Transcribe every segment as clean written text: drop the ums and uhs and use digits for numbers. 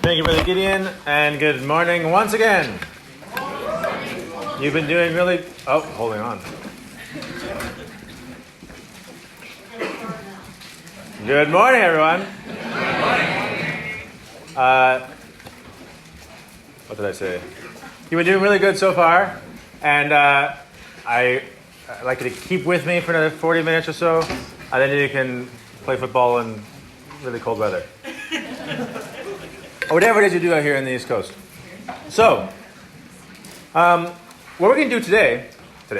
Thank you, Brother Gideon, and good morning once again. You've been doing really... Oh, holding on. Good morning, everyone. Good morning. What did I say? You've been doing really good so far, and I'd like you to keep with me for another 40 minutes or so, and then you can play football in really cold weather. Or whatever it is you do out here in the East Coast. So, what we're going to do today, what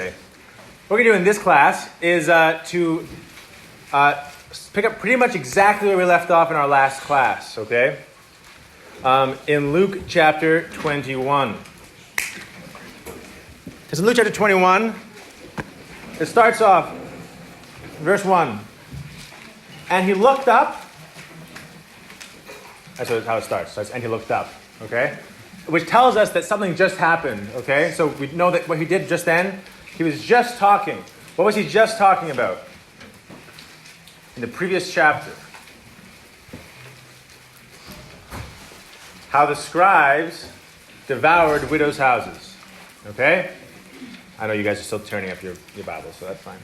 we're going to do in this class is to pick up pretty much exactly where we left off in our last class, okay? In Luke chapter 21. Because in Luke chapter 21, it starts off, verse 1. And he looked up. That's how it starts. And he looked up, okay? Which tells us that something just happened, okay? So we know that what he did just then, he was just talking. What was he just talking about? In the previous chapter. How the scribes devoured widows' houses, okay? I know you guys are still turning up your Bible, so that's fine.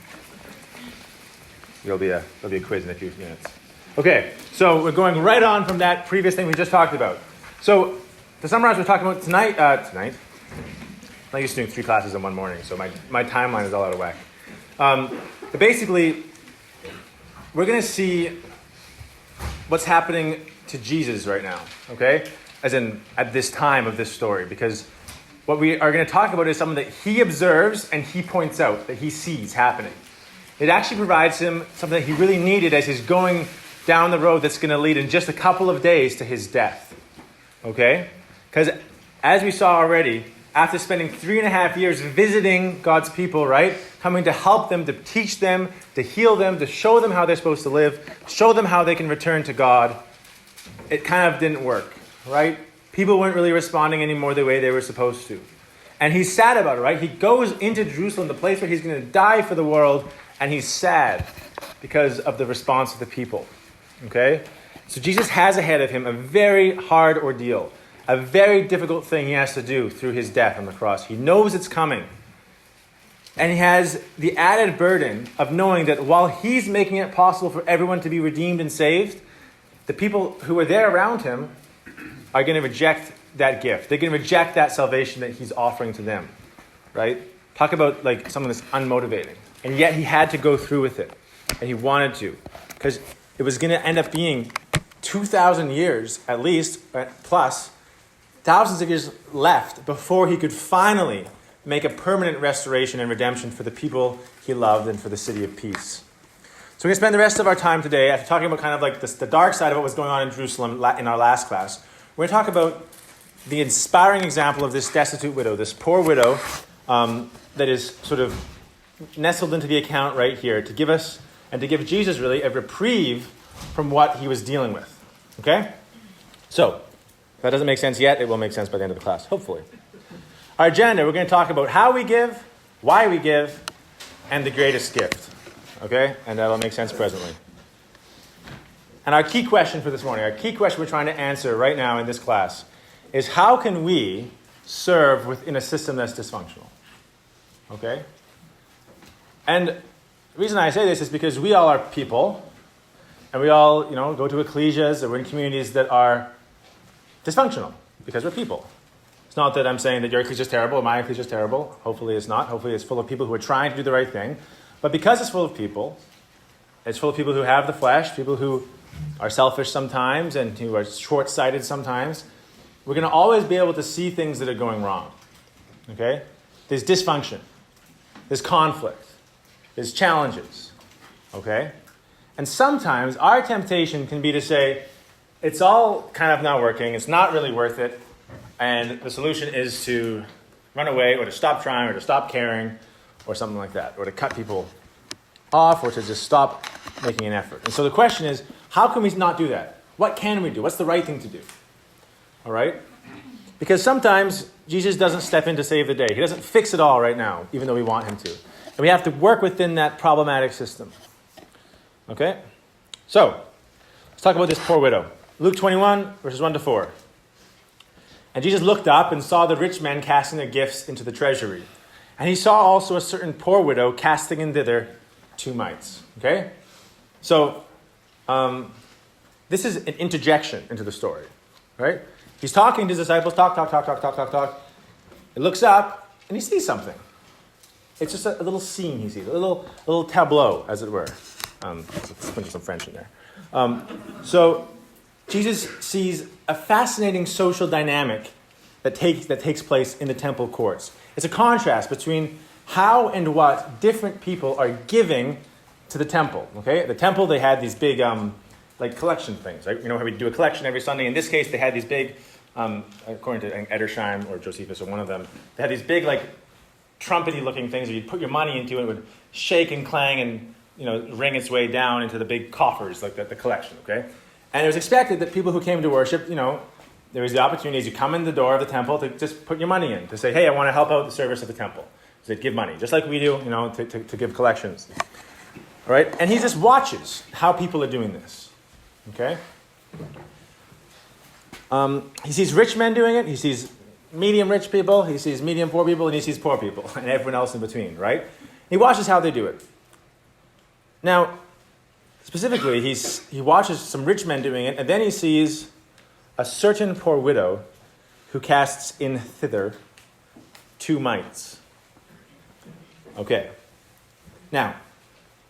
There'll be a quiz in a few minutes. Okay, so we're going right on from that previous thing we just talked about. So, to summarize, we're talking about tonight. I'm not used to doing 3 classes in one morning, so my timeline is all out of whack. But basically, we're going to see what's happening to Jesus right now, okay? As in, at this time of this story, because what we are going to talk about is something that he observes and he points out, that he sees happening. It actually provides him something that he really needed as he's going down the road that's going to lead in just a couple of days to his death. Okay? Because as we saw already, after spending 3.5 years visiting God's people, right? Coming to help them, to teach them, to heal them, to show them how they're supposed to live, show them how they can return to God, it kind of didn't work, right? People weren't really responding anymore the way they were supposed to. And he's sad about it, right? He goes into Jerusalem, the place where he's going to die for the world, and he's sad because of the response of the people. Okay? So Jesus has ahead of him a very hard ordeal, a very difficult thing he has to do through his death on the cross. He knows it's coming. And he has the added burden of knowing that while he's making it possible for everyone to be redeemed and saved, the people who are there around him are going to reject that gift. They're going to reject that salvation that he's offering to them. Right? Talk about like something that's unmotivating. And yet he had to go through with it. And he wanted to. Because it was going to end up being 2,000 years, at least, plus, thousands of years left before he could finally make a permanent restoration and redemption for the people he loved and for the city of peace. So we're going to spend the rest of our time today after talking about kind of like the dark side of what was going on in Jerusalem in our last class. We're going to talk about the inspiring example of this destitute widow, this poor widow that is sort of nestled into the account right here to give us and to give Jesus really a reprieve from what he was dealing with. Okay? So, if that doesn't make sense yet, it will make sense by the end of the class, hopefully. Our agenda, we're going to talk about how we give, why we give, and the greatest gift. Okay? And that'll make sense presently. And our key question for this morning, our key question we're trying to answer right now in this class is how can we serve within a system that's dysfunctional? Okay? And the reason I say this is because we all are people, and we all, go to ecclesias, or we're in communities that are dysfunctional, because we're people. It's not that I'm saying that your ecclesia is terrible, or my ecclesia is terrible. Hopefully it's not. Hopefully it's full of people who are trying to do the right thing. But because it's full of people, it's full of people who have the flesh, people who are selfish sometimes, and who are short-sighted sometimes, we're going to always be able to see things that are going wrong. Okay? There's dysfunction. There's conflict. There's challenges, okay? And sometimes our temptation can be to say, it's all kind of not working, it's not really worth it, and the solution is to run away, or to stop trying, or to stop caring, or something like that, or to cut people off, or to just stop making an effort. And so the question is, how can we not do that? What can we do? What's the right thing to do? All right? Because sometimes Jesus doesn't step in to save the day. He doesn't fix it all right now, even though we want him to. And we have to work within that problematic system. Okay? So, let's talk about this poor widow. Luke 21, verses 1 to 4. And Jesus looked up and saw the rich men casting their gifts into the treasury. And he saw also a certain poor widow casting in thither 2 mites. Okay? So, this is an interjection into the story. Right? He's talking to his disciples, talk. He looks up and he sees something. It's just a little scene he sees, a little tableau, as it were. Let's put some French in there. So Jesus sees a fascinating social dynamic that takes place in the temple courts. It's a contrast between how and what different people are giving to the temple. Okay, at the temple they had these big like collection things. Right? You know how we do a collection every Sunday. In this case, they had these big, according to Edersheim or Josephus or one of them, they had these big like trumpety looking things that you'd put your money into and it would shake and clang and ring its way down into the big coffers, like the collection, okay? And it was expected that people who came to worship, there was the opportunity as you come in the door of the temple to just put your money in, to say, hey, I want to help out the service of the temple. So they'd give money, just like we do, to give collections. All right? And he just watches how people are doing this, okay? He sees rich men doing it, he sees medium rich people, he sees medium poor people, and he sees poor people, and everyone else in between, right? He watches how they do it. Now, specifically, he watches some rich men doing it, and then he sees a certain poor widow who casts in thither 2 mites. Okay. Now,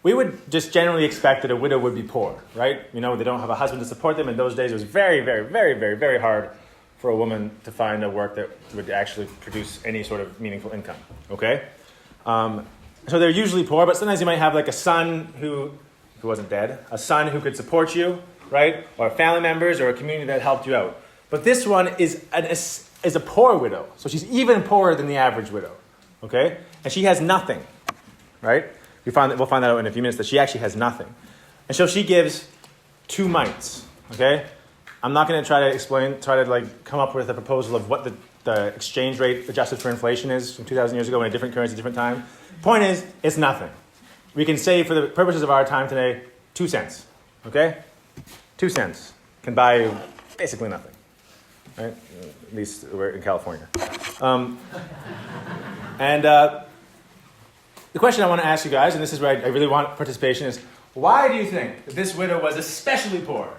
we would just generally expect that a widow would be poor, right? They don't have a husband to support them. In those days, it was very, very, very, very, very hard for a woman to find a work that would actually produce any sort of meaningful income, okay? So they're usually poor, but sometimes you might have like a son who wasn't dead, a son who could support you, right? Or family members or a community that helped you out. But this one is a poor widow. So she's even poorer than the average widow, okay? And she has nothing, right? We'll find that out in a few minutes, that she actually has nothing. And so she gives 2 mites, okay? I'm not going to try to come up with a proposal of what the exchange rate adjusted for inflation is from 2,000 years ago in a different currency, different time. Point is, it's nothing. We can say, for the purposes of our time today, 2 cents. Okay? 2 cents can buy you basically nothing. Right? At least we're in California. And the question I want to ask you guys, and this is where I really want participation, is why do you think that this widow was especially poor?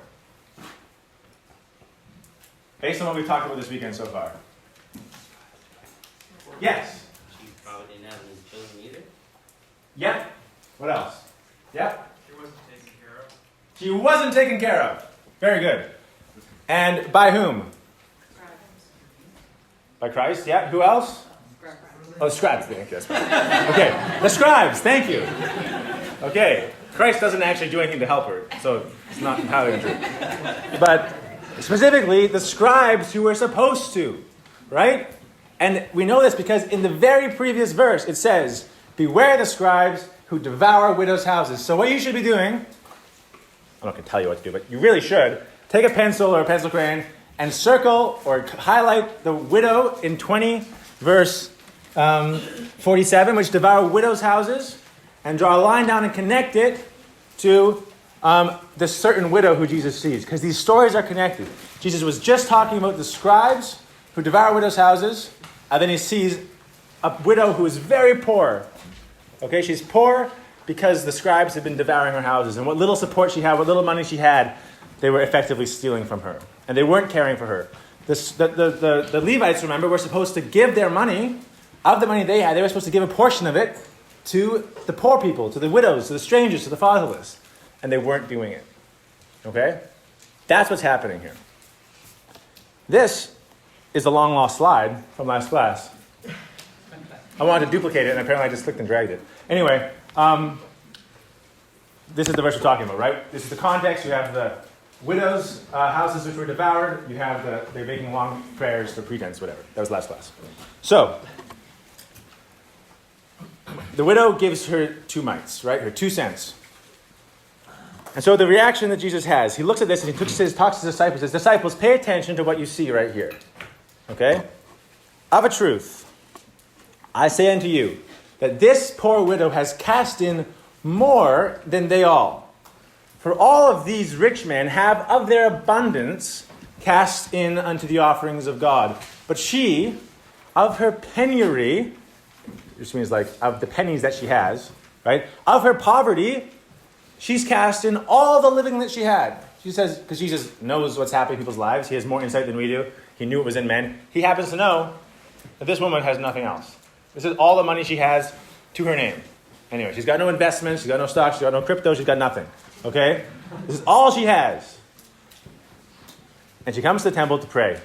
Based on what we've talked about this weekend so far. Yes? She probably didn't have any children either. Yep. What else? Yep. She wasn't taken care of. She wasn't taken care of. Very good. And by whom? By Christ, yeah. Who else? Oh, the scribes. That's right. Okay, the scribes, thank you. Okay, Christ doesn't actually do anything to help her, so it's not entirely true. But specifically, the scribes who were supposed to, right? And we know this because in the very previous verse, it says, beware the scribes who devour widows' houses. So what you should be doing, I'm not going to tell you what to do, but you really should, take a pencil or a pencil crayon and circle or highlight the widow in 20, verse 47, which devour widows' houses, and draw a line down and connect it to this certain widow who Jesus sees, because these stories are connected. Jesus was just talking about the scribes who devour widows' houses, and then he sees a widow who is very poor. Okay, she's poor because the scribes had been devouring her houses, and what little support she had, what little money she had, they were effectively stealing from her, and they weren't caring for her. The Levites, remember, were supposed to give their money, of the money they had, they were supposed to give a portion of it to the poor people, to the widows, to the strangers, to the fatherless. And they weren't doing it. Okay? That's what's happening here. This is a long lost slide from last class. I wanted to duplicate it, and apparently I just clicked and dragged it. Anyway, this is the verse we're talking about, right? This is the context. You have the widows' houses which were devoured. You have they're making long prayers for pretense, whatever. That was last class. So, the widow gives her 2 mites, right? Her 2 cents. And so the reaction that Jesus has, he looks at this and he talks to his disciples. He says, disciples, pay attention to what you see right here. Okay? Of a truth, I say unto you, that this poor widow has cast in more than they all. For all of these rich men have of their abundance cast in unto the offerings of God. But she, of her penury, which means like of the pennies that she has, right? Of her poverty, she's cast in all the living that she had. She says, because Jesus knows what's happening in people's lives. He has more insight than we do. He knew it was in men. He happens to know that this woman has nothing else. This is all the money she has to her name. Anyway, she's got no investments. She's got no stocks. She's got no crypto. She's got nothing. Okay? This is all she has. And she comes to the temple to pray.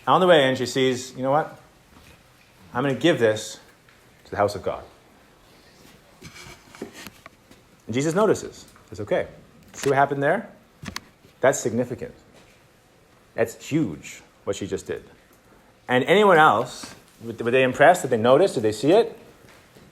On the way in, she sees, you know what? I'm going to give this to the house of God. And Jesus notices. Says, okay, see what happened there? That's significant. That's huge, what she just did. And anyone else, were they impressed? Did they notice? Did they see it?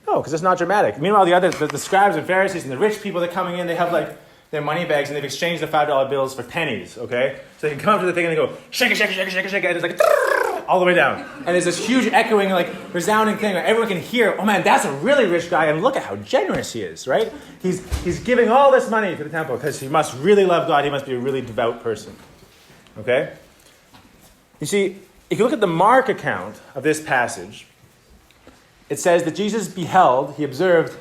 No, because it's not dramatic. Meanwhile, the scribes and Pharisees and the rich people that are coming in, they have like their money bags and they've exchanged the $5 bills for pennies, okay? So they can come up to the thing and they go, shake it, shake it, shake it, shake it, shake it, and it's like, all the way down. And there's this huge echoing, like, resounding thing where everyone can hear, oh man, that's a really rich guy, and look at how generous he is, right? He's giving all this money to the temple because he must really love God. He must be a really devout person, okay? You see, if you look at the Mark account of this passage, it says that Jesus beheld, he observed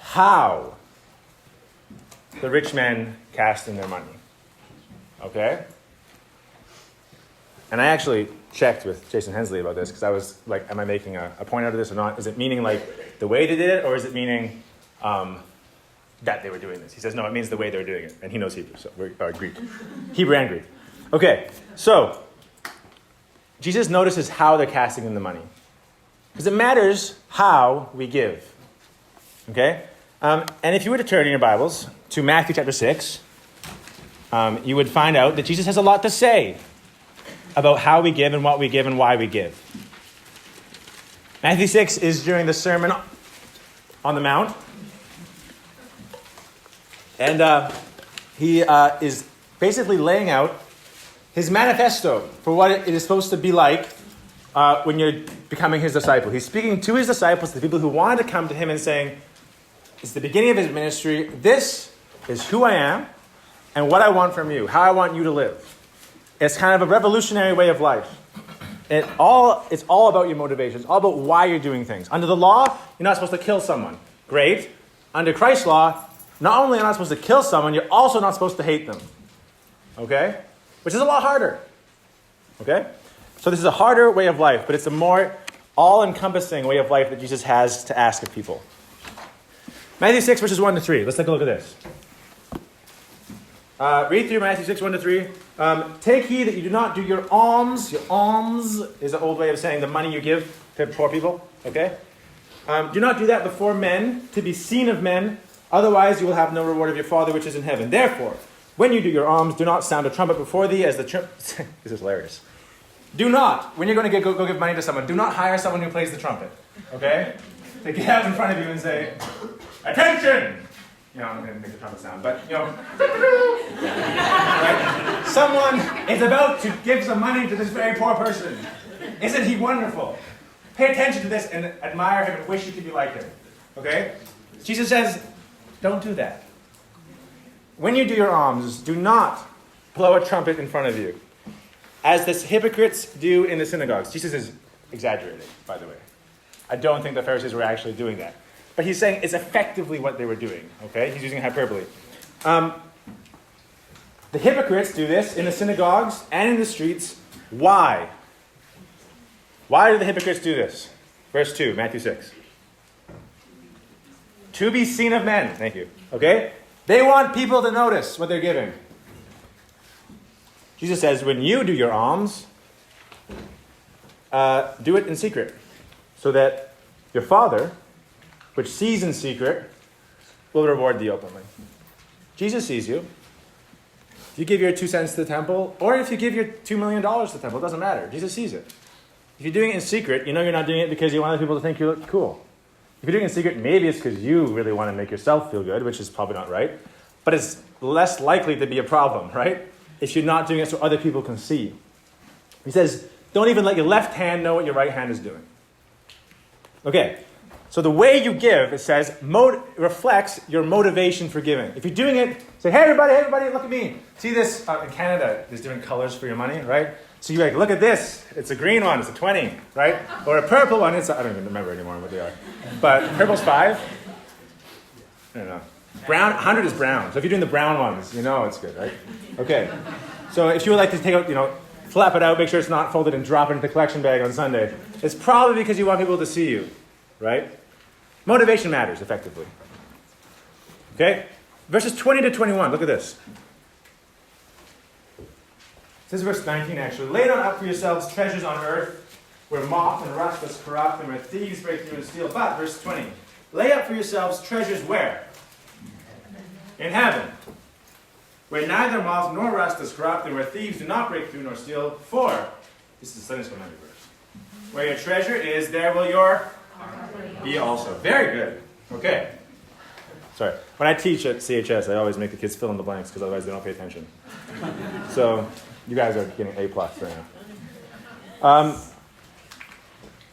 how the rich men cast in their money, okay? And I actually checked with Jason Hensley about this because I was like, am I making a point out of this or not? Is it meaning like the way they did it, or is it meaning that they were doing this? He says, no, it means the way they were doing it. And he knows Hebrew, so we're Greek. Hebrew and Greek. Okay, so Jesus notices how they're casting in the money. Because it matters how we give. Okay? And if you were to turn in your Bibles to Matthew chapter 6, you would find out that Jesus has a lot to say about how we give and what we give and why we give. Matthew 6 is during the Sermon on the Mount. And he is basically laying out his manifesto for what it is supposed to be like when you're becoming his disciple. He's speaking to his disciples, the people who wanted to come to him, and saying, it's the beginning of his ministry. This is who I am and what I want from you, how I want you to live. It's kind of a revolutionary way of life. It's all about your motivations. It's all about why you're doing things. Under the law, you're not supposed to kill someone. Great. Under Christ's law, not only are you not supposed to kill someone, you're also not supposed to hate them. Okay? Which is a lot harder. Okay? So this is a harder way of life, but it's a more all-encompassing way of life that Jesus has to ask of people. Matthew 6, verses 1 to 3. Let's take a look at this. Read through Matthew 6, 1 to 3. Take heed that you do not do your alms. Your alms is an old way of saying the money you give to poor people. Okay? Do not do that before men, to be seen of men. Otherwise you will have no reward of your Father which is in heaven. Therefore, when you do your alms, do not sound a trumpet before thee as the This is hilarious. Do not, when you're going to go give money to someone, do not hire someone who plays the trumpet. Okay? They get out in front of you and say, attention! You know, I'm going to make the trumpet sound, but, you know. Right? Someone is about to give some money to this very poor person. Isn't he wonderful? Pay attention to this and admire him and wish you could be like him. Okay? Jesus says, don't do that. When you do your alms, do not blow a trumpet in front of you, as the hypocrites do in the synagogues. Jesus is exaggerating, by the way. I don't think the Pharisees were actually doing that. But he's saying it's effectively what they were doing. Okay? He's using hyperbole. The hypocrites do this in the synagogues and in the streets. Why? Why do the hypocrites do this? Verse 2, Matthew 6. To be seen of men. Thank you. Okay? They want people to notice what they're giving. Jesus says, when you do your alms, do it in secret, so that your Father, which sees in secret, will reward thee openly. Jesus sees you. If you give your 2 cents to the temple, or if you give your $2 million to the temple, it doesn't matter. Jesus sees it. If you're doing it in secret, you know you're not doing it because you want other people to think you look cool. If you're doing it in secret, maybe it's because you really want to make yourself feel good, which is probably not right. But it's less likely to be a problem, right? If you're not doing it so other people can see. He says, don't even let your left hand know what your right hand is doing. Okay, So the way you give, it says, reflects your motivation for giving. If you're doing it, say, hey everybody, look at me. See this? In Canada, there's different colors for your money, right? So you're like, look at this. It's a green one, it's a 20, right? Or a purple one, I don't even remember anymore what they are. But purple's 5. I don't know. Brown, 100 is brown. So if you're doing the brown ones, you know it's good, right? Okay. So if you would like to take out, flap it out, make sure it's not folded and drop it into the collection bag on Sunday, it's probably because you want people to see you, right? Motivation matters, effectively. Okay? Verses 20 to 21, look at this. This is verse 19, actually. Lay not up for yourselves treasures on earth, where moth and rust does corrupt, and where thieves break through and steal. But, verse 20, lay up for yourselves treasures where? In heaven, where neither moth nor rust does corrupt, and where thieves do not break through nor steal. For, this is a Sunday school memory verse, where your treasure is, there will your be also. Very good. Okay. Sorry. When I teach at CHS, I always make the kids fill in the blanks because otherwise they don't pay attention. So you guys are getting A+ right now.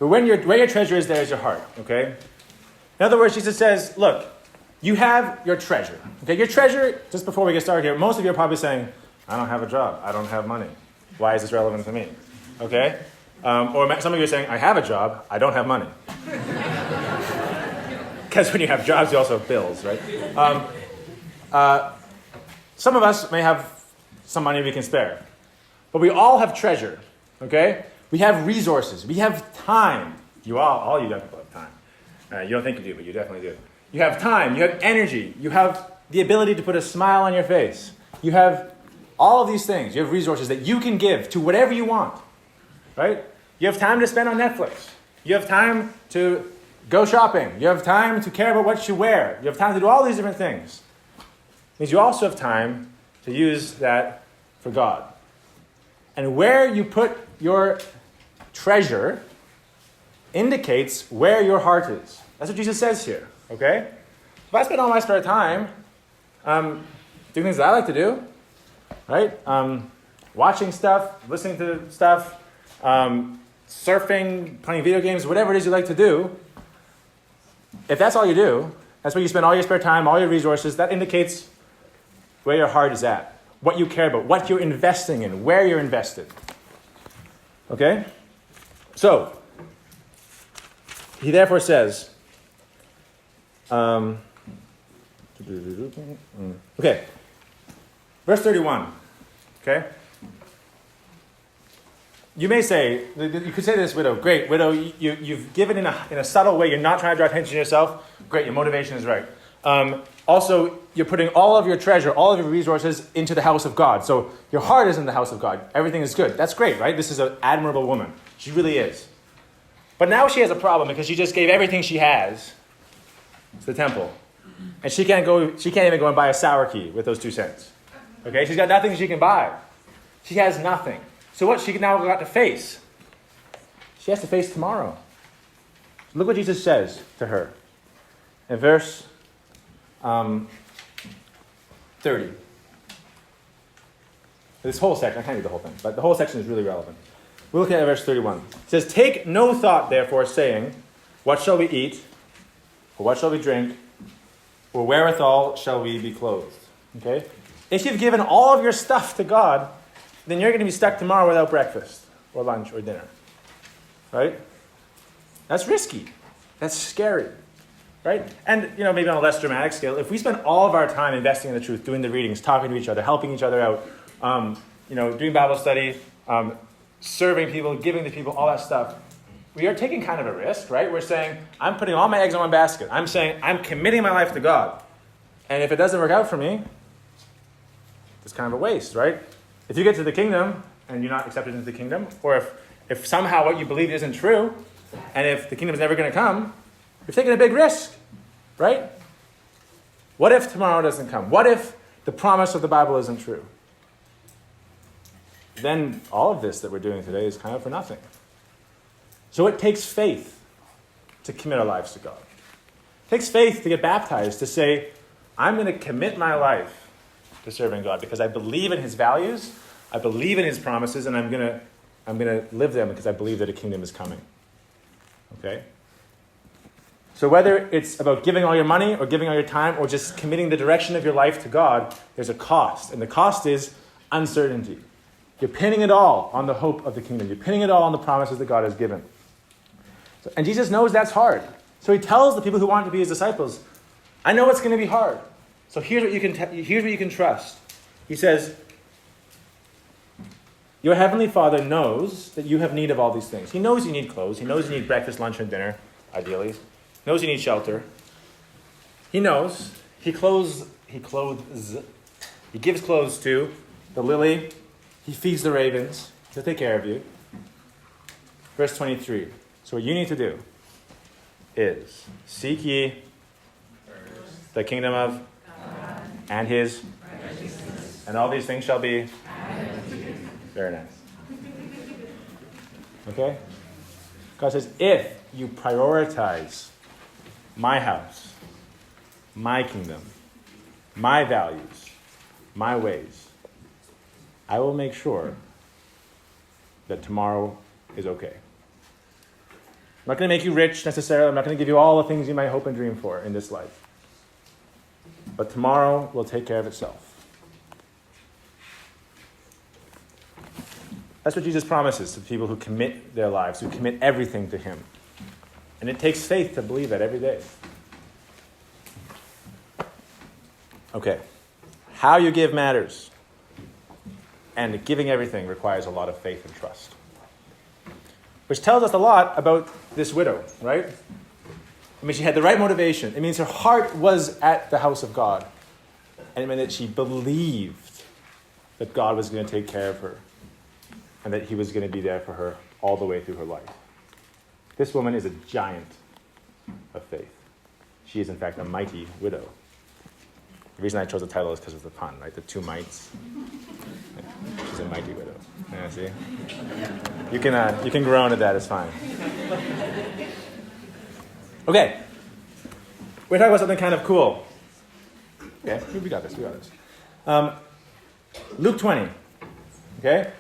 But where your treasure is, there is your heart. Okay. In other words, Jesus says, look, you have your treasure. Okay. Your treasure. Just before we get started here, most of you are probably saying, I don't have a job. I don't have money. Why is this relevant to me? Okay. Or some of you are saying, I have a job, I don't have money. Because when you have jobs, you also have bills, right? Some of us may have some money we can spare. But we all have treasure, okay? We have resources. We have time. All you young people have time. You don't think you do, but you definitely do. You have time. You have energy. You have the ability to put a smile on your face. You have all of these things. You have resources that you can give to whatever you want, right? You have time to spend on Netflix. You have time to go shopping. You have time to care about what you wear. You have time to do all these different things. It means you also have time to use that for God. And where you put your treasure indicates where your heart is. That's what Jesus says here, okay? If I spend all my spare time doing things that I like to do, right? Watching stuff, listening to stuff, surfing, playing video games, whatever it is you like to do, if that's all you do, that's where you spend all your spare time, all your resources, that indicates where your heart is at, what you care about, what you're investing in, where you're invested. Okay? So, he therefore says, okay, verse 31, okay? You may say, you could say to this widow, great, widow, you've given in a subtle way, you're not trying to draw attention to yourself, great, your motivation is right. Also, you're putting all of your treasure, all of your resources into the house of God. So your heart is in the house of God. Everything is good. That's great, right? This is an admirable woman. She really is. But now she has a problem because she just gave everything she has to the temple. And she can't even go and buy a sour key with those 2 cents. Okay, she's got nothing she can buy. She has nothing. So what she now got to face? She has to face tomorrow. Look what Jesus says to her in verse 30. This whole section, I can't read the whole thing, but the whole section is really relevant. We're looking at verse 31. It says, take no thought, therefore, saying, what shall we eat? Or what shall we drink? Or wherewithal shall we be clothed? Okay? If you've given all of your stuff to God, then you're going to be stuck tomorrow without breakfast or lunch or dinner. Right? That's risky. That's scary. Right? And, maybe on a less dramatic scale, if we spend all of our time investing in the truth, doing the readings, talking to each other, helping each other out, doing Bible study, serving people, giving to people, all that stuff, we are taking kind of a risk, right? We're saying, I'm putting all my eggs in one basket. I'm saying, I'm committing my life to God. And if it doesn't work out for me, it's kind of a waste, right? If you get to the kingdom and you're not accepted into the kingdom, or if somehow what you believe isn't true, and if the kingdom is never going to come, you're taking a big risk, right? What if tomorrow doesn't come? What if the promise of the Bible isn't true? Then all of this that we're doing today is kind of for nothing. So it takes faith to commit our lives to God. It takes faith to get baptized, to say, I'm going to commit my life to serving God because I believe in his values, I believe in his promises, and I'm going to live them because I believe that a kingdom is coming. Okay? So whether it's about giving all your money or giving all your time or just committing the direction of your life to God, there's a cost. And the cost is uncertainty. You're pinning it all on the hope of the kingdom. You're pinning it all on the promises that God has given. And Jesus knows that's hard. So he tells the people who want to be his disciples, I know it's going to be hard. So here's what you can trust. He says, your heavenly Father knows that you have need of all these things. He knows you need clothes. He knows you need breakfast, lunch, and dinner, ideally. He knows you need shelter. He knows. He clothes. He gives clothes to the lily. He feeds the ravens. He'll take care of you. Verse 23. So what you need to do is seek ye the kingdom of God and his righteousness, and all these things shall be very nice. Okay? God says, if you prioritize my house, my kingdom, my values, my ways, I will make sure that tomorrow is okay. I'm not going to make you rich necessarily. I'm not going to give you all the things you might hope and dream for in this life. But tomorrow will take care of itself. That's what Jesus promises to people who commit their lives, who commit everything to him. And it takes faith to believe that every day. Okay. How you give matters. And giving everything requires a lot of faith and trust. Which tells us a lot about this widow, right? I mean, she had the right motivation. It means her heart was at the house of God. And it meant that she believed that God was going to take care of her. And that he was going to be there for her all the way through her life. This woman is a giant of faith. She is, in fact, a mighty widow. The reason I chose the title is because of the pun, right? The two mites. She's a mighty widow. Yeah, see? You can groan at that, it's fine. Okay. We're talking about something kind of cool. Okay, we got this. Luke 20. Okay?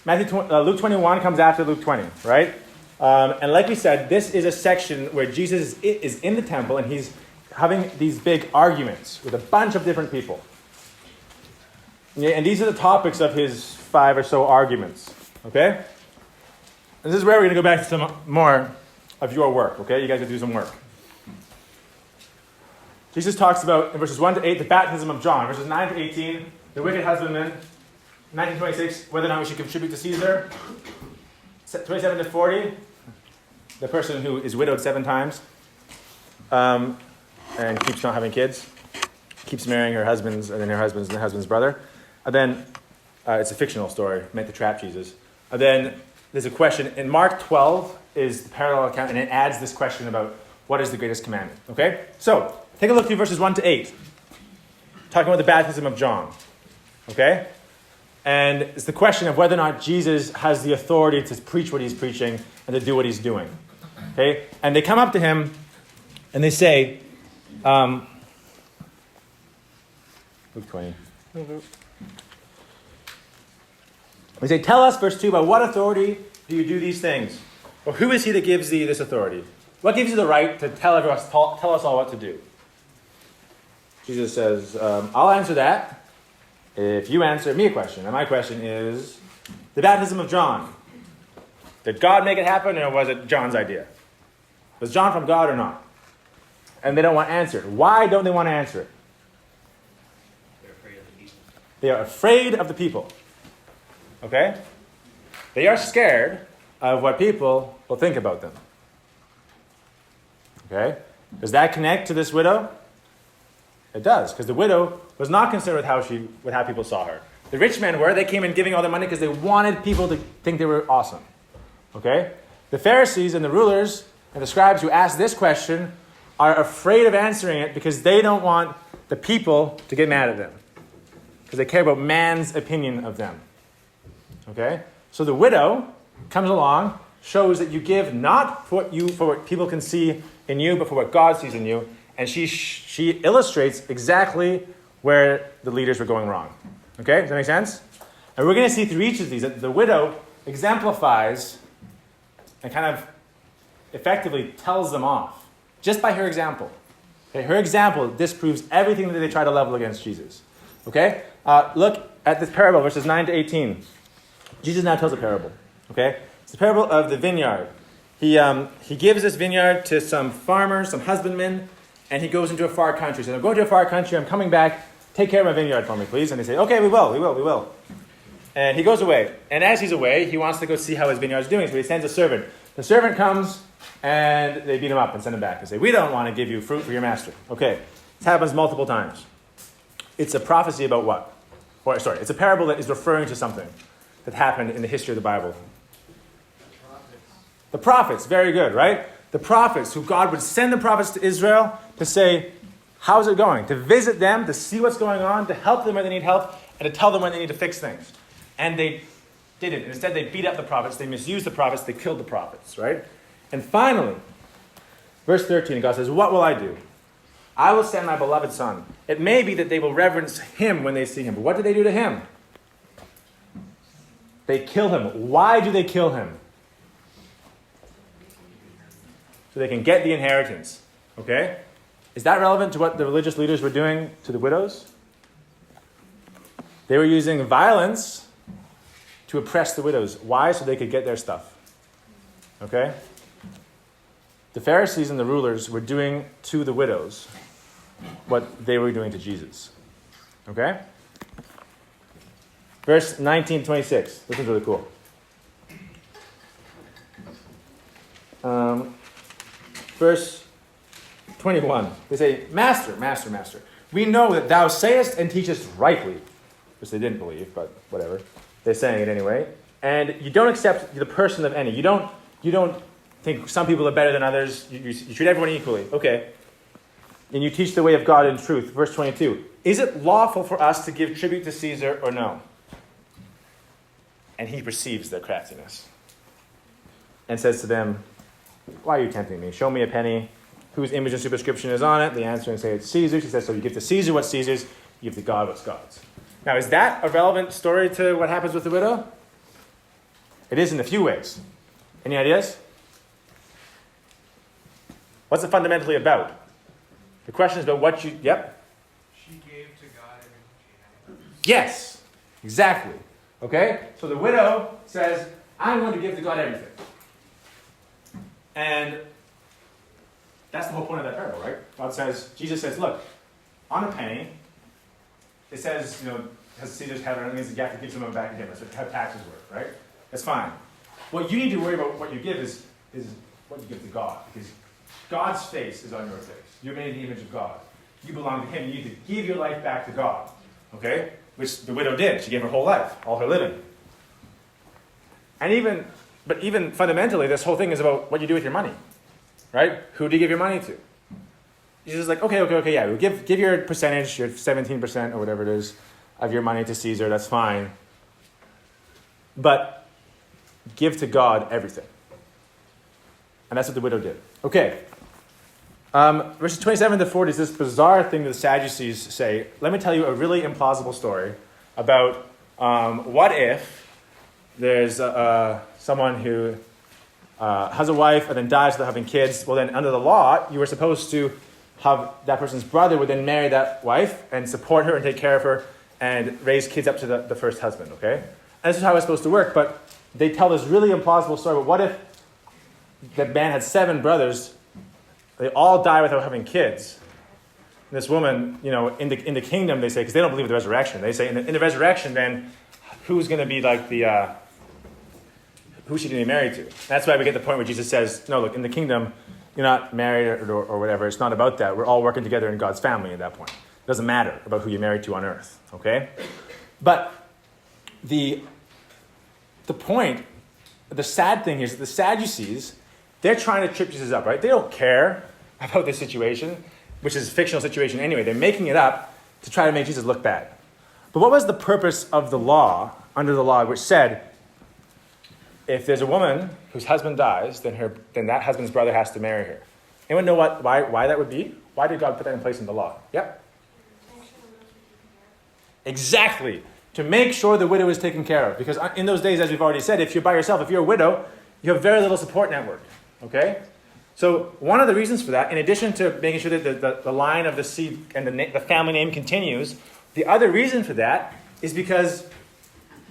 Luke 21 comes after Luke 20, right? And like we said, this is a section where Jesus is in the temple and he's having these big arguments with a bunch of different people. And these are the topics of his 5 or so arguments, okay? And this is where we're going to go back to some more of your work, okay? You guys got to do some work. Jesus talks about, in verses 1 to 8, the baptism of John. Verses 9 to 18, the wicked husbandman. 1926, whether or not we should contribute to Caesar. 27 to 40, the person who is widowed 7 times and keeps not having kids, keeps marrying her husband's and then her husband's brother. And then it's a fictional story meant to trap Jesus. And then there's a question in Mark 12 is the parallel account, and it adds this question about what is the greatest commandment. Okay, so take a look through verses 1 to 8, talking about the baptism of John. Okay. And it's the question of whether or not Jesus has the authority to preach what he's preaching and to do what he's doing. Okay? And they come up to him and they say, Luke 20. They say, tell us, verse 2, by what authority do you do these things? Or who is he that gives thee this authority? What gives you the right to tell us all what to do? Jesus says, I'll answer that. If you answer me a question, and my question is, the baptism of John, did God make it happen, or was it John's idea? Was John from God or not? And they don't want to answer it. Why don't they want to answer it? They're afraid of the people. They are afraid of the people. Okay? They are scared of what people will think about them. Okay? Does that connect to this widow? It does, because the widow was not concerned with how people saw her. The rich men were. They came in giving all their money because they wanted people to think they were awesome. Okay? The Pharisees and the rulers and the scribes who asked this question are afraid of answering it because they don't want the people to get mad at them. Because they care about man's opinion of them. Okay? So the widow comes along, shows that you give not for what people can see in you, but for what God sees in you. And she illustrates exactly where the leaders were going wrong. Okay? Does that make sense? And we're going to see through each of these that the widow exemplifies and kind of effectively tells them off. Just by her example. Okay, her example disproves everything that they try to level against Jesus. Okay? Look at this parable, verses 9 to 18. Jesus now tells a parable. Okay? It's the parable of the vineyard. He gives this vineyard to some farmers, some husbandmen, and he goes into a far country. He says, I'm going to a far country, I'm coming back, take care of my vineyard for me, please. And they say, okay, we will. And he goes away. And as he's away, he wants to go see how his vineyard is doing. So he sends a servant. The servant comes, and they beat him up and send him back. They say, we don't want to give you fruit for your master. Okay, this happens multiple times. It's a prophecy about what? It's a parable that is referring to something that happened in the history of the Bible. The prophets, very good, right? The prophets, who God would send the prophets to Israel to say, how's it going? To visit them, to see what's going on, to help them when they need help, and to tell them when they need to fix things. And they didn't. Instead, they beat up the prophets, they misused the prophets, they killed the prophets, right? And finally, verse 13, God says, what will I do? I will send my beloved son. It may be that they will reverence him when they see him. But what do they do to him? They kill him. Why do they kill him? So they can get the inheritance. Okay? Is that relevant to what the religious leaders were doing to the widows? They were using violence to oppress the widows. Why? So they could get their stuff. Okay? The Pharisees and the rulers were doing to the widows what they were doing to Jesus. Okay? Verse 19-26. This is really cool. Verse 21. They say, Master, Master, Master, we know that thou sayest and teachest rightly. Which they didn't believe, but whatever. They're saying it anyway. And you don't accept the person of any. You don't think some people are better than others. You treat everyone equally. Okay. And you teach the way of God in truth. Verse 22. Is it lawful for us to give tribute to Caesar or no? And he perceives their craftiness. And says to them, why are you tempting me? Show me a penny. Whose image and superscription is on it? They answer and say it's Caesar's. He says, so you give to Caesar what's Caesar's. You give to God what's God's. Now, is that a relevant story to what happens with the widow? It is in a few ways. Any ideas? What's it fundamentally about? The question is about what you... Yep? She gave to God everything she had. Yes, exactly. Okay? So the widow says, I'm going to give to God everything. And that's the whole point of that parable, right? Jesus says, look, on a penny, it says, has Caesar's head, and it means you have to give some of it back to him. That's how taxes work, right? That's fine. What you need to worry about what you give is what you give to God. Because God's face is on your face. You're made in the image of God. You belong to him. You need to give your life back to God. Okay? Which the widow did. She gave her whole life, all her living. And even fundamentally, this whole thing is about what you do with your money. Right? Who do you give your money to? Jesus is like, okay, yeah, give your percentage, your 17% or whatever it is, of your money to Caesar, that's fine. But give to God everything. And that's what the widow did. Okay. Verses 27 to 40 is this bizarre thing that the Sadducees say. Let me tell you a really implausible story about what if there's someone who has a wife and then dies without having kids. Well, then under the law, you were supposed to have that person's brother would then marry that wife and support her and take care of her and raise kids up to the first husband, okay? And this is how it's supposed to work, but they tell this really implausible story. But what if the man had 7 brothers, they all die without having kids? And this woman, in the kingdom, they say, because they don't believe in the resurrection, they say in the resurrection, then who's going to be like who's she going to be married to? That's why we get the point where Jesus says, no, look, in the kingdom, you're not married or whatever. It's not about that. We're all working together in God's family at that point. It doesn't matter about who you're married to on earth, okay? But the point, the sad thing is that the Sadducees, they're trying to trip Jesus up, right? They don't care about this situation, which is a fictional situation anyway. They're making it up to try to make Jesus look bad. But what was the purpose of the law, under the law, which said, if there's a woman whose husband dies, then that husband's brother has to marry her. Anyone know why that would be? Why did God put that in place in the law? Yep. Exactly. To make sure the widow is taken care of. Because in those days, as we've already said, if you're by yourself, if you're a widow, you have very little support network. Okay? So one of the reasons for that, in addition to making sure that the line of the seed and the family name continues, the other reason for that is because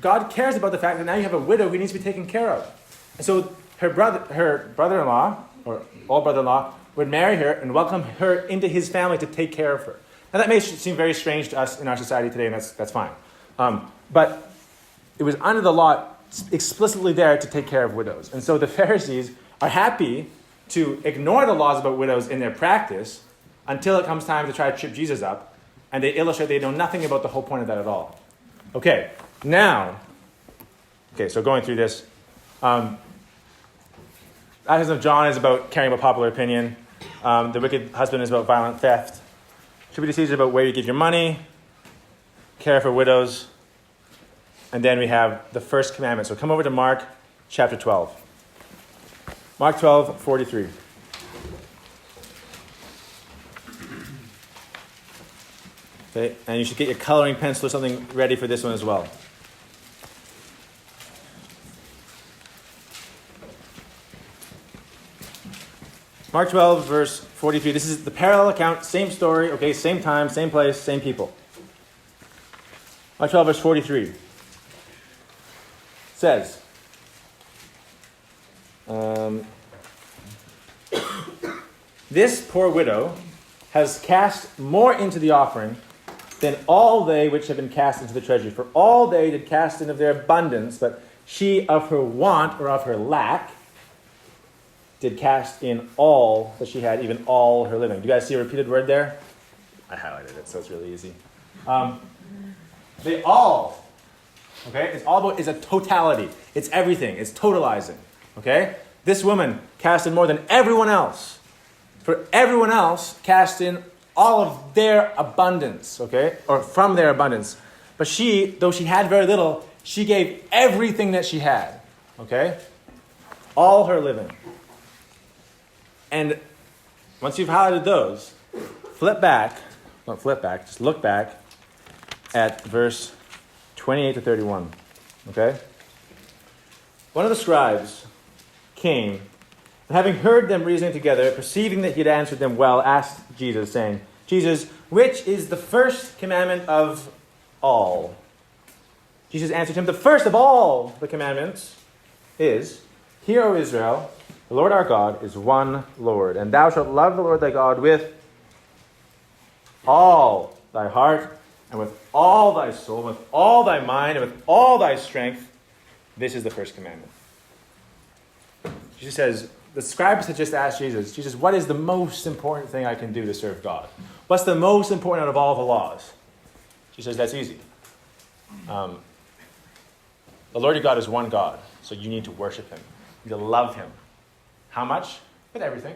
God cares about the fact that now you have a widow who needs to be taken care of. And so her brother-in-law, or old brother-in-law, would marry her and welcome her into his family to take care of her. Now that may seem very strange to us in our society today, and that's fine. But it was under the law explicitly there to take care of widows. And so the Pharisees are happy to ignore the laws about widows in their practice until it comes time to try to trip Jesus up, and they illustrate they know nothing about the whole point of that at all. Okay, so going through this, Baptism of John is about caring about popular opinion. The wicked husband is about violent theft. Tribute to Caesar is about where you give your money, care for widows, and then we have the first commandment. So come over to Mark chapter 12. Mark 12:43. Okay, and you should get your coloring pencil or something ready for this one as well. Mark 12, verse 43. This is the parallel account, same story, okay, same time, same place, same people. Mark 12, verse 43 says, this poor widow has cast more into the offering than all they which have been cast into the treasury. For all they did cast in of their abundance, but she of her want or of her lack did cast in all that she had, even all her living. Do you guys see a repeated word there? I highlighted it, so it's really easy. They all, okay? It's all about, it's a totality. It's everything. It's totalizing, okay? This woman cast in more than everyone else. For everyone else cast in all of their abundance, okay? Or from their abundance. But she, though she had very little, she gave everything that she had, okay? All her living. And once you've highlighted those, just look back at verse 28 to 31. Okay? One of the scribes came, and having heard them reasoning together, perceiving that he had answered them well, asked Jesus, saying, Jesus, which is the first commandment of all? Jesus answered him, the first of all the commandments is, Hear, O Israel, the Lord our God is one Lord, and thou shalt love the Lord thy God with all thy heart, and with all thy soul, and with all thy mind, and with all thy strength. This is the first commandment. Jesus says, the scribes had just asked Jesus, what is the most important thing I can do to serve God? What's the most important out of all the laws? Jesus says, that's easy. The Lord your God is one God, so you need to worship him. You need to love him. How much? With everything.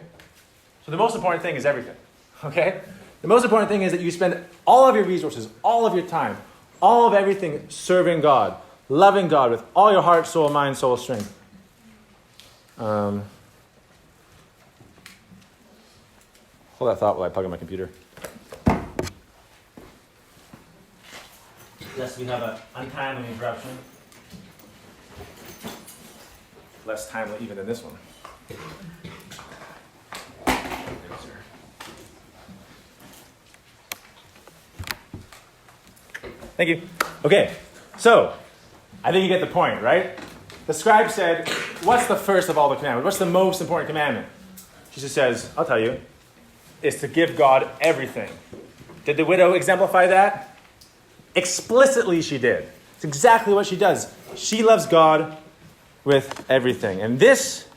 So the most important thing is everything. Okay? The most important thing is that you spend all of your resources, all of your time, all of everything serving God, loving God with all your heart, soul, mind, soul, strength. Hold that thought while I plug in my computer. Lest we have an untimely interruption. Less timely even than this one. Thank you. Okay, so I think you get the point, right? The scribe said, what's the first of all the commandments? What's the most important commandment? Jesus says, I'll tell you, is to give God everything. Did the widow exemplify that? Explicitly she did. It's exactly what she does. She loves God with everything. And this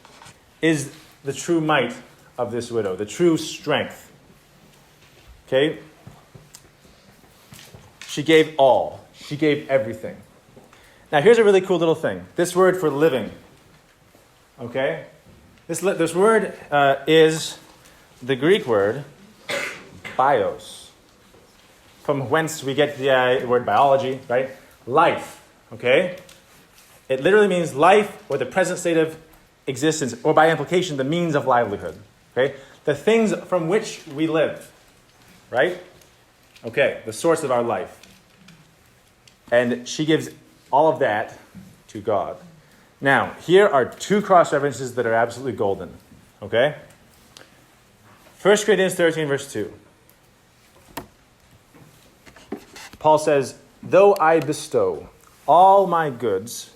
is the true might of this widow, the true strength. Okay? She gave all. She gave everything. Now here's a really cool little thing. This word for living. Okay? This word is the Greek word bios, from whence we get the word biology, right? Life. Okay? It literally means life or the present state of existence, or by implication, the means of livelihood. Okay? The things from which we live. Right? Okay, the source of our life. And she gives all of that to God. Now, here are two cross references that are absolutely golden. Okay? 1 Corinthians 13, verse 2. Paul says, though I bestow all my goods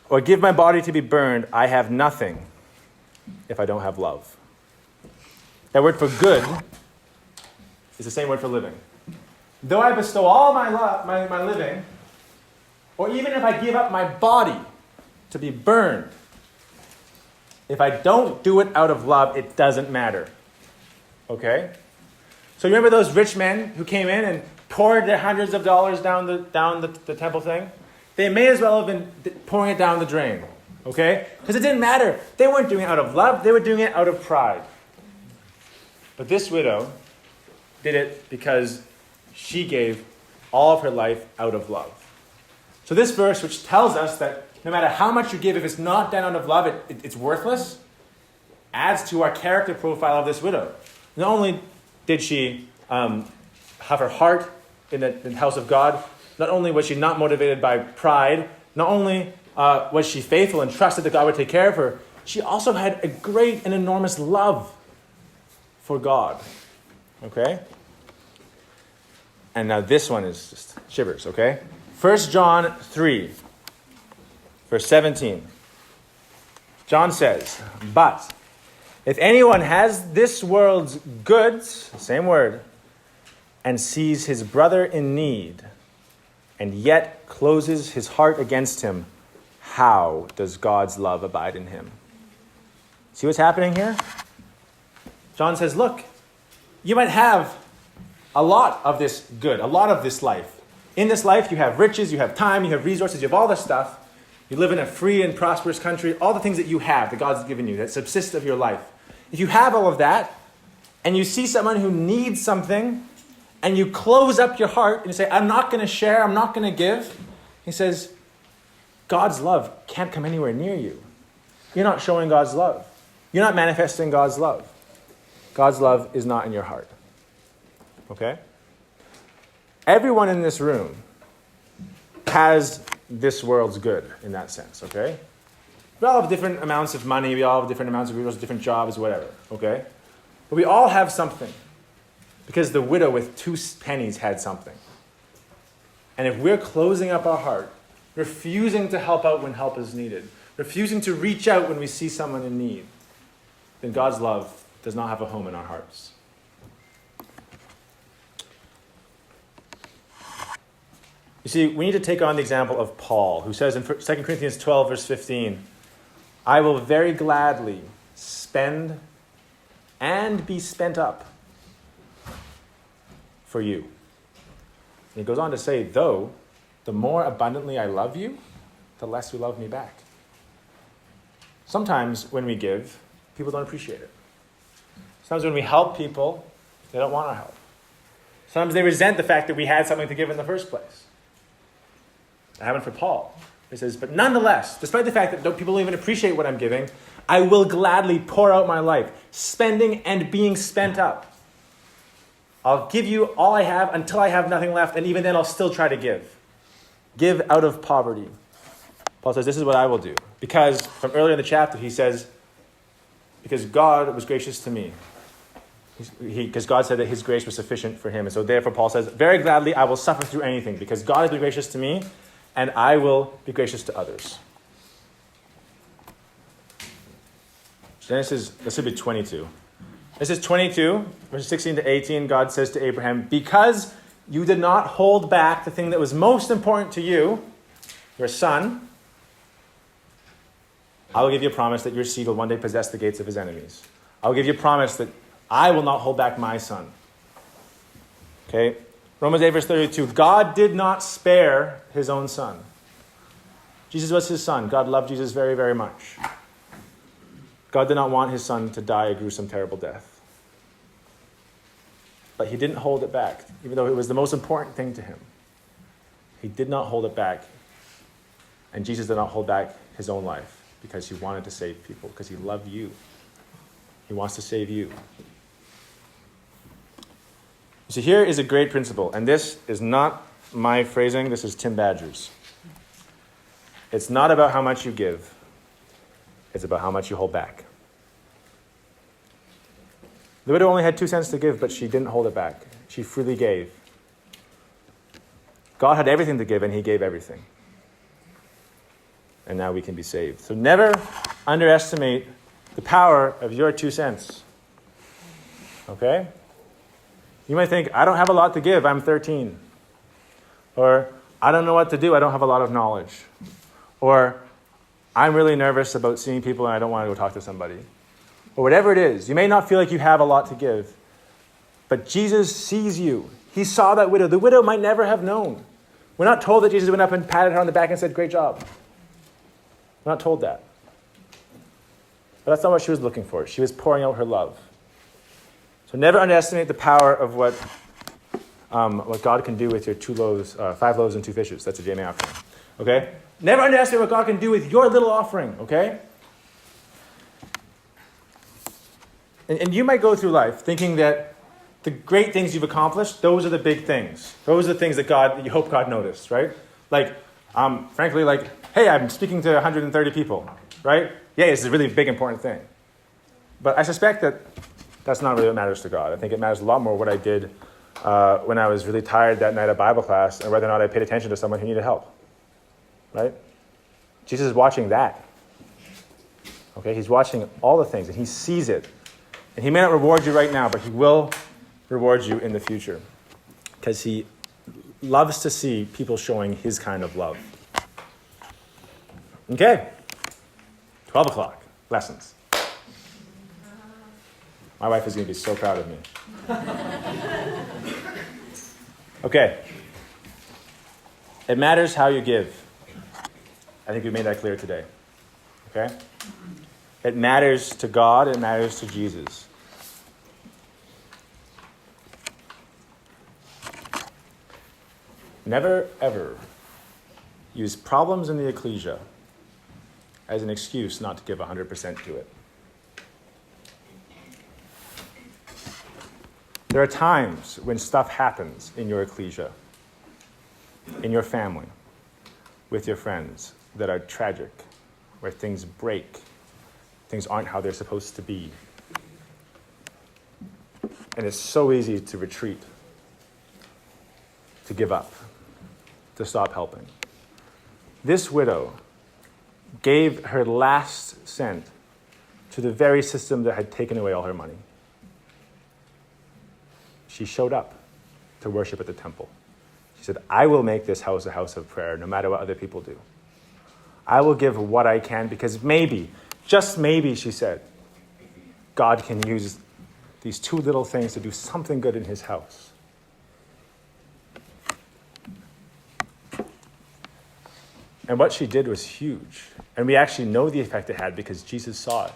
or give my body to be burned, I have nothing if I don't have love. That word for good is the same word for living. Though I bestow all my living, or even if I give up my body to be burned, if I don't do it out of love, it doesn't matter. Okay? So you remember those rich men who came in and poured their hundreds of dollars down the temple thing? They may as well have been pouring it down the drain. Okay? Because it didn't matter. They weren't doing it out of love. They were doing it out of pride. But this widow did it because she gave all of her life out of love. So this verse, which tells us that no matter how much you give, if it's not done out of love, it's worthless, adds to our character profile of this widow. Not only did she have her heart in the house of God, not only was she not motivated by pride, not only was she faithful and trusted that God would take care of her, she also had a great and enormous love for God. Okay? And now this one is just shivers, okay? 1 John 3, verse 17. John says, but if anyone has this world's goods, same word, and sees his brother in need, and yet closes his heart against him, how does God's love abide in him? See what's happening here? John says, look, you might have a lot of this good, a lot of this life. In this life, you have riches, you have time, you have resources, you have all this stuff. You live in a free and prosperous country, all the things that you have, that God's given you, that subsist of your life. If you have all of that, and you see someone who needs something, and you close up your heart and you say, I'm not going to share, I'm not going to give, he says, God's love can't come anywhere near you. You're not showing God's love. You're not manifesting God's love. God's love is not in your heart. Okay? Everyone in this room has this world's good in that sense, okay? We all have different amounts of money, we all have different amounts of resources, different jobs, whatever, okay? But we all have something. Because the widow with 2 pennies had something. And if we're closing up our heart, refusing to help out when help is needed, refusing to reach out when we see someone in need, then God's love does not have a home in our hearts. You see, we need to take on the example of Paul, who says in 2 Corinthians 12, verse 15, I will very gladly spend and be spent up for you. And he goes on to say, though, the more abundantly I love you, the less you love me back. Sometimes when we give, people don't appreciate it. Sometimes when we help people, they don't want our help. Sometimes they resent the fact that we had something to give in the first place. That happened for Paul. He says, but nonetheless, despite the fact that people don't even appreciate what I'm giving, I will gladly pour out my life, spending and being spent up. I'll give you all I have until I have nothing left, and even then I'll still try to give. Give out of poverty. Paul says, this is what I will do. Because, from earlier in the chapter, he says, because God was gracious to me. Because God said that his grace was sufficient for him. And so therefore Paul says, very gladly I will suffer through anything, because God has been gracious to me, and I will be gracious to others. Genesis, this would be 22. This is 22, verses 16 to 18. God says to Abraham, because you did not hold back the thing that was most important to you, your son, I will give you a promise that your seed will one day possess the gates of his enemies. I will give you a promise that I will not hold back my son. Okay? Romans 8, verse 32. God did not spare his own son. Jesus was his son. God loved Jesus very, very much. God did not want his son to die a gruesome, terrible death. But he didn't hold it back, even though it was the most important thing to him. He did not hold it back. And Jesus did not hold back his own life because he wanted to save people, because he loved you. He wants to save you. So here is a great principle, and this is not my phrasing, this is Tim Badger's. It's not about how much you give. It's about how much you hold back. The widow only had 2 cents to give, but she didn't hold it back. She freely gave. God had everything to give, and he gave everything. And now we can be saved. So never underestimate the power of your 2 cents. Okay? You might think, I don't have a lot to give, I'm 13. Or, I don't know what to do, I don't have a lot of knowledge. Or, I'm really nervous about seeing people and I don't want to go talk to somebody. Or whatever it is, you may not feel like you have a lot to give, but Jesus sees you. He saw that widow. The widow might never have known. We're not told that Jesus went up and patted her on the back and said, great job. We're not told that. But that's not what she was looking for. She was pouring out her love. So never underestimate the power of what God can do with your 5 loaves and 2 fishes. That's a JMA offering. Okay? Never underestimate what God can do with your little offering. Okay? And you might go through life thinking that the great things you've accomplished, those are the big things. Those are the things that you hope God noticed, right? Like, frankly, like, hey, I'm speaking to 130 people, right? Yeah, it's a really big, important thing. But I suspect that that's not really what matters to God. I think it matters a lot more what I did when I was really tired that night at Bible class and whether or not I paid attention to someone who needed help, right? Jesus is watching that. Okay, he's watching all the things, and he sees it. And he may not reward you right now, but he will reward you in the future because he loves to see people showing his kind of love. Okay, 12 o'clock, lessons. My wife is going to be so proud of me. Okay, it matters how you give. I think we made that clear today. Okay? It matters to God, it matters to Jesus. Never, ever use problems in the ecclesia as an excuse not to give 100% to it. There are times when stuff happens in your ecclesia, in your family, with your friends that are tragic, where things break. Things aren't how they're supposed to be. And it's so easy to retreat, to give up, to stop helping. This widow gave her last cent to the very system that had taken away all her money. She showed up to worship at the temple. She said, I will make this house a house of prayer no matter what other people do. I will give what I can because maybe, just maybe, she said, God can use these 2 little things to do something good in his house. And what she did was huge. And we actually know the effect it had because Jesus saw it.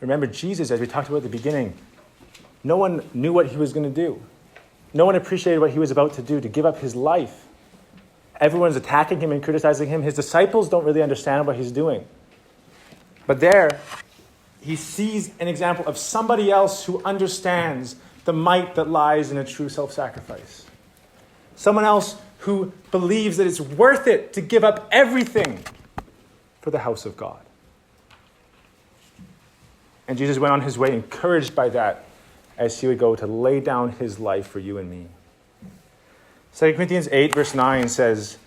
Remember, Jesus, as we talked about at the beginning, no one knew what he was going to do. No one appreciated what he was about to do, to give up his life. Everyone's attacking him and criticizing him. His disciples don't really understand what he's doing. But there, he sees an example of somebody else who understands the might that lies in a true self-sacrifice. Someone else who believes that it's worth it to give up everything for the house of God. And Jesus went on his way encouraged by that as he would go to lay down his life for you and me. 2 Corinthians 8 verse 9 says,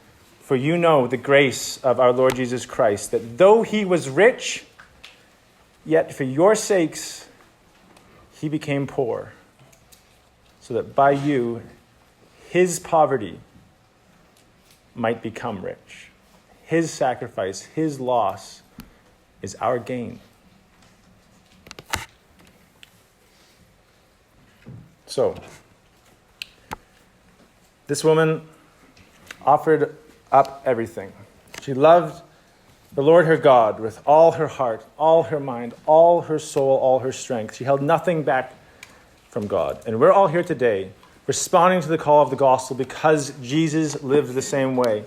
for you know the grace of our Lord Jesus Christ, that though he was rich, yet for your sakes he became poor, so that by you his poverty might become rich. His sacrifice, his loss is our gain. So, this woman offered up everything. She loved the Lord her God with all her heart, all her mind, all her soul, all her strength. She held nothing back from God. And we're all here today responding to the call of the gospel because Jesus lived the same way.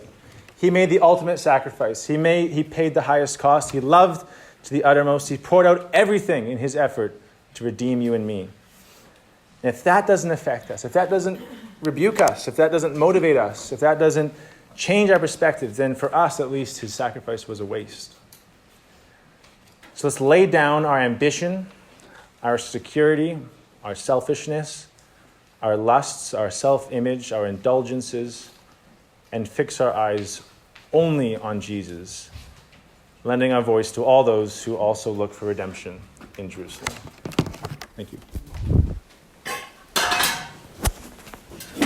He made the ultimate sacrifice. He paid the highest cost. He loved to the uttermost. He poured out everything in his effort to redeem you and me. And if that doesn't affect us, if that doesn't rebuke us, if that doesn't motivate us, if that doesn't change our perspective, then for us at least his sacrifice was a waste. So let's lay down our ambition, our security, our selfishness, our lusts, our self-image, our indulgences, and fix our eyes only on Jesus, lending our voice to all those who also look for redemption in Jerusalem. Thank you.